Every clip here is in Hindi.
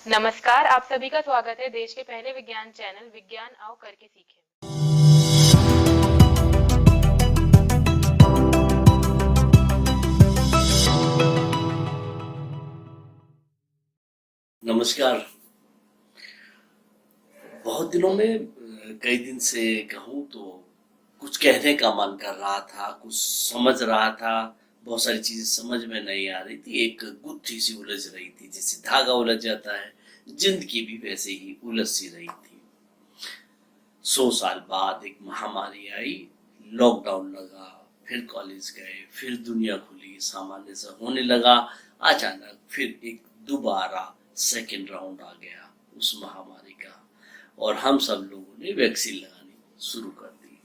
नमस्कार, आप सभी का स्वागत है देश के पहले विज्ञान चैनल विज्ञान आओ करके सीखें। नमस्कार। बहुत दिनों में कई दिन से कहूँ तो कुछ कहने का मन कर रहा था, कुछ समझ रहा था। बहुत सारी चीजें समझ में नहीं आ रही थी, एक गुत्थी सी उलझ रही थी, जैसे धागा उलझ जाता है। जिंदगी भी वैसे ही उलझ सी रही थी। 100 साल बाद एक महामारी आई, लॉकडाउन लगा, फिर कॉलेज गए, फिर दुनिया खुली, सामान्य सा होने लगा। अचानक फिर एक दोबारा सेकेंड राउंड आ गया उस महामारी का, और हम सब लोगों ने वैक्सीन लगानी शुरू कर दी।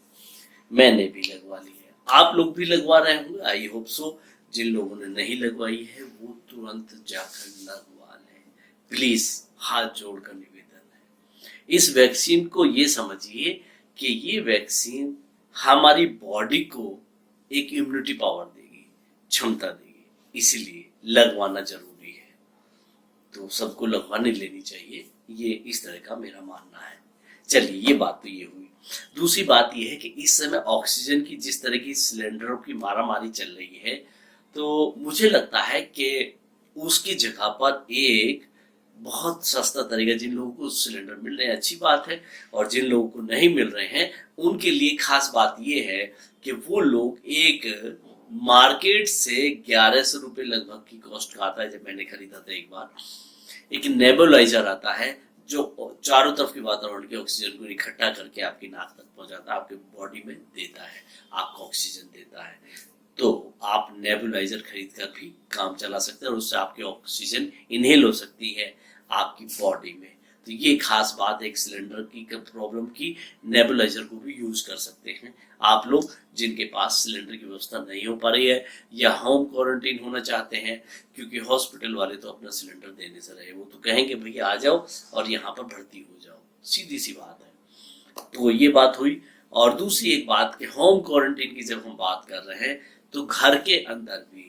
मैंने भी लगवा ली है, आप लोग भी लगवा रहे होंगे, आई होप सो। जिन लोगों ने नहीं लगवाई है वो तुरंत जाकर लगवा लें, प्लीज। हाथ जोड़कर निवेदन है। इस वैक्सीन को ये समझिए कि ये वैक्सीन हमारी बॉडी को एक इम्यूनिटी पावर देगी, क्षमता देगी, इसीलिए लगवाना जरूरी है। तो सबको लगवाने लेनी चाहिए, ये इस तरह का मेरा मानना है। चलिए, ये बात तो ये हुई। दूसरी बात ये है कि इस समय ऑक्सीजन की जिस तरह की सिलेंडरों की मारामारी चल रही है, तो मुझे लगता है कि उसकी जगह पर एक बहुत सस्ता तरीका, जिन लोगों को सिलेंडर मिल रहे हैं अच्छी बात है, और जिन लोगों को नहीं मिल रहे हैं उनके लिए खास बात ये है कि वो लोग एक मार्केट से 1100 रुपये लगभग की कॉस्ट का आता है। जब मैंने खरीदा था एक बार, एक नेबुलाइजर आता है जो चारों तरफ के वातावरण के ऑक्सीजन को इकट्ठा करके आपकी नाक तक पहुंचाता है, आपके बॉडी में देता है, आपको ऑक्सीजन देता है। तो आप नेबुलाइजर खरीद कर भी काम चला सकते हैं और उससे आपकी ऑक्सीजन इनहेल हो सकती है आपकी बॉडी में। तो ये खास बात है एक सिलेंडर की प्रॉब्लम की, नेबुलाइजर को भी यूज कर सकते हैं आप लोग जिनके पास सिलेंडर की व्यवस्था नहीं हो पा रही है या होम क्वारंटीन होना चाहते हैं, क्योंकि हॉस्पिटल वाले तो अपना सिलेंडर देने से रहे, वो तो कहेंगे भैया आ जाओ और यहाँ पर भर्ती हो जाओ, सीधी सी बात है। तो ये बात हुई। और दूसरी एक बात कि होम क्वारंटीन की जब हम बात कर रहे हैं तो घर के अंदर भी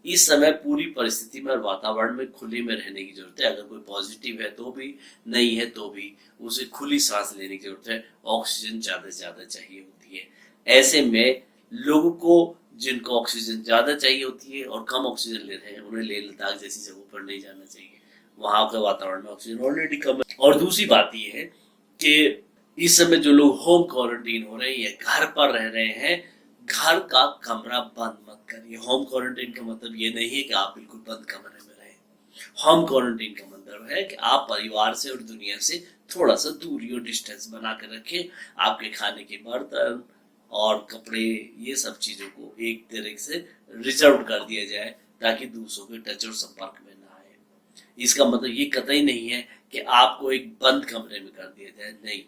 इस समय पूरी परिस्थिति में और वातावरण में खुले में रहने की जरूरत है। अगर कोई पॉजिटिव है तो भी, नहीं है तो भी, उसे खुली सांस लेने की जरूरत है। ऑक्सीजन ज्यादा से ज्यादा चाहिए होती है। ऐसे में लोगों को जिनको ऑक्सीजन ज्यादा चाहिए होती है और कम ऑक्सीजन ले रहे हैं, उन्हें लेह लद्दाख जैसी जगहों पर नहीं जाना चाहिए। वहां का वातावरण में ऑक्सीजन ऑलरेडी कम है। और दूसरी बात यह है कि इस समय जो लोग होम क्वारंटीन हो रहे हैं या घर पर रह रहे हैं, घर का कमरा बंद मत करिए। होम क्वारंटीन का मतलब ये नहीं है कि आप बिल्कुल बंद कमरे में रहें। होम क्वारंटीन का मतलब है कि आप परिवार से और दुनिया से थोड़ा सा दूरी और डिस्टेंस बना कर रखें। आपके खाने के बर्तन और कपड़े, ये सब चीजों को एक तरह से रिजर्व कर दिया जाए ताकि दूसरों के टच और संपर्क में ना आए। इसका मतलब ये कतई नहीं है कि आपको एक बंद कमरे में कर दिया जाए, नहीं।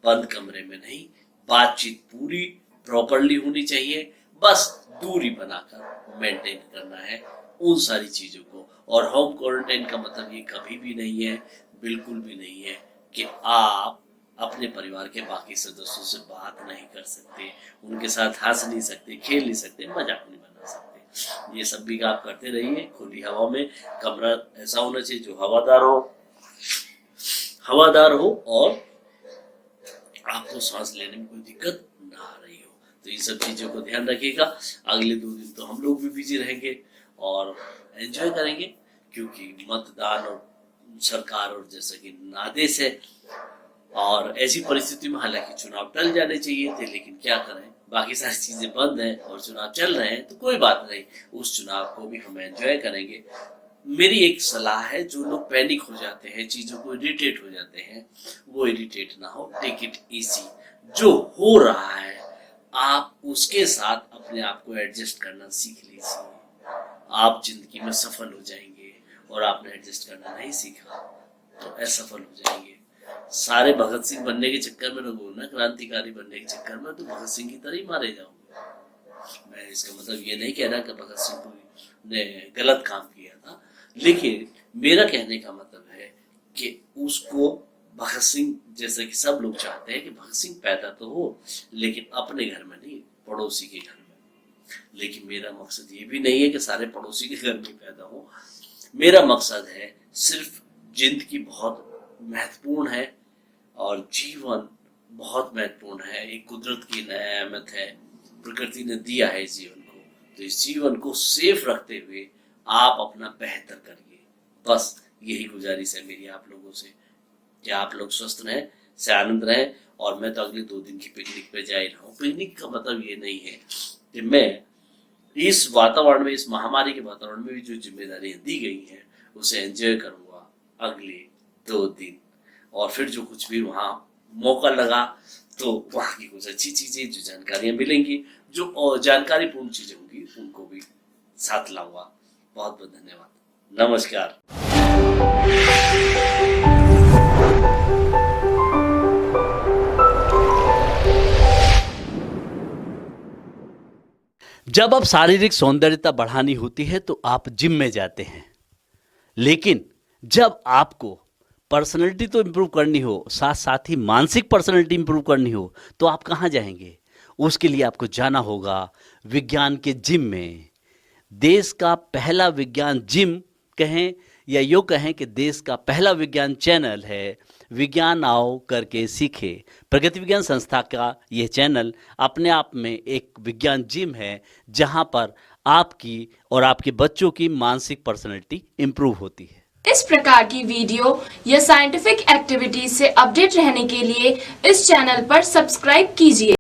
बंद कमरे में नहीं, बातचीत पूरी प्रॉपरली होनी चाहिए, बस दूरी बनाकर मेंटेन करना है उन सारी चीजों को। और होम क्वारंटाइन का मतलब ये कभी भी नहीं है, बिल्कुल भी नहीं है कि आप अपने परिवार के बाकी सदस्यों से बात नहीं कर सकते, उनके साथ हंस नहीं सकते, खेल नहीं सकते, मजाक नहीं बना सकते। ये सब भी आप करते रहिए खुली हवा में। कमरा ऐसा होना चाहिए जो हवादार हो और आपको सांस लेने में कोई दिक्कत ना आ रही हो। तो इन सब चीजों को ध्यान रखिएगा। अगले 2 दिन तो हम लोग भी बिजी रहेंगे और एंजॉय करेंगे, क्योंकि मतदान और सरकार और जैसा कि आदेश है। और ऐसी परिस्थिति में हालांकि चुनाव टल जाने चाहिए थे, लेकिन क्या करें, बाकी सारी चीजें बंद हैं और चुनाव चल रहे हैं, तो कोई बात नहीं, उस चुनाव को भी हम एंजॉय करेंगे। मेरी एक सलाह है, जो लोग पैनिक हो जाते हैं, चीजों को इरिटेट हो जाते हैं, वो इरिटेट ना हो, टेक इट इजी। जो हो रहा है आप उसके साथ अपने आप को एडजस्ट करना सीख लीजिए, आप जिंदगी में सफल हो जाएंगे। और आपने एडजस्ट करना नहीं सीखा तो असफल हो जाएंगे। सारे भगत सिंह बनने के चक्कर में लगो ना, क्रांतिकारी बनने के चक्कर में, तो भगत सिंह की तरह ही मारे जाओगे। मैं इसका मतलब ये नहीं कह रहा कि भगत सिंह ने गलत काम किया था, लेकिन मेरा कहने का मतलब है कि उसको भगत सिंह जैसे कि सब लोग चाहते हैं कि भगत सिंह पैदा तो हो, लेकिन अपने घर में नहीं, पड़ोसी के घर में। लेकिन मेरा मकसद ये भी नहीं है कि सारे पड़ोसी के घर में पैदा हो। मेरा मकसद है सिर्फ जिंदगी बहुत महत्वपूर्ण है और जीवन बहुत महत्वपूर्ण है। एक कुदरत की नेमत है, प्रकृति ने दिया है जीवन को, तो इस जीवन को सेफ रखते हुए आप अपना बेहतर करिए। बस यही गुजारिश है मेरी आप लोगों से कि आप लोग स्वस्थ रहें, से आनंद रहें। और मैं तो अगले 2 दिन की पिकनिक पे जा ही रहा हूँ। पिकनिक का मतलब ये नहीं है कि मैं इस वातावरण में, इस महामारी के वातावरण में भी जो जिम्मेदारियां दी गई हैं उसे एंजॉय करूंगा अगले 2 दिन, और फिर जो कुछ भी वहाँ मौका लगा तो वहाँ की कुछ अच्छी चीजें, जो जानकारियां मिलेंगी, जो जानकारीपूर्ण चीजें होंगी, उनको भी साथ लाऊंगा। बहुत बहुत धन्यवाद। नमस्कार। जब अब शारीरिक सौंदर्यता बढ़ानी होती है तो आप जिम में जाते हैं, लेकिन जब आपको पर्सनैलिटी तो इम्प्रूव करनी हो, साथ साथ ही मानसिक पर्सनैलिटी इम्प्रूव करनी हो, तो आप कहाँ जाएंगे? उसके लिए आपको जाना होगा विज्ञान के जिम में। देश का पहला विज्ञान जिम कहें या यूँ कहें कि देश का पहला विज्ञान चैनल है विज्ञान आओ करके सीखे। प्रगति विज्ञान संस्था का यह चैनल अपने आप में एक विज्ञान जिम है, जहां पर आपकी और आपके बच्चों की मानसिक पर्सनैलिटी इम्प्रूव होती है। इस प्रकार की वीडियो या साइंटिफिक एक्टिविटीज से अपडेट रहने के लिए इस चैनल पर सब्सक्राइब कीजिए।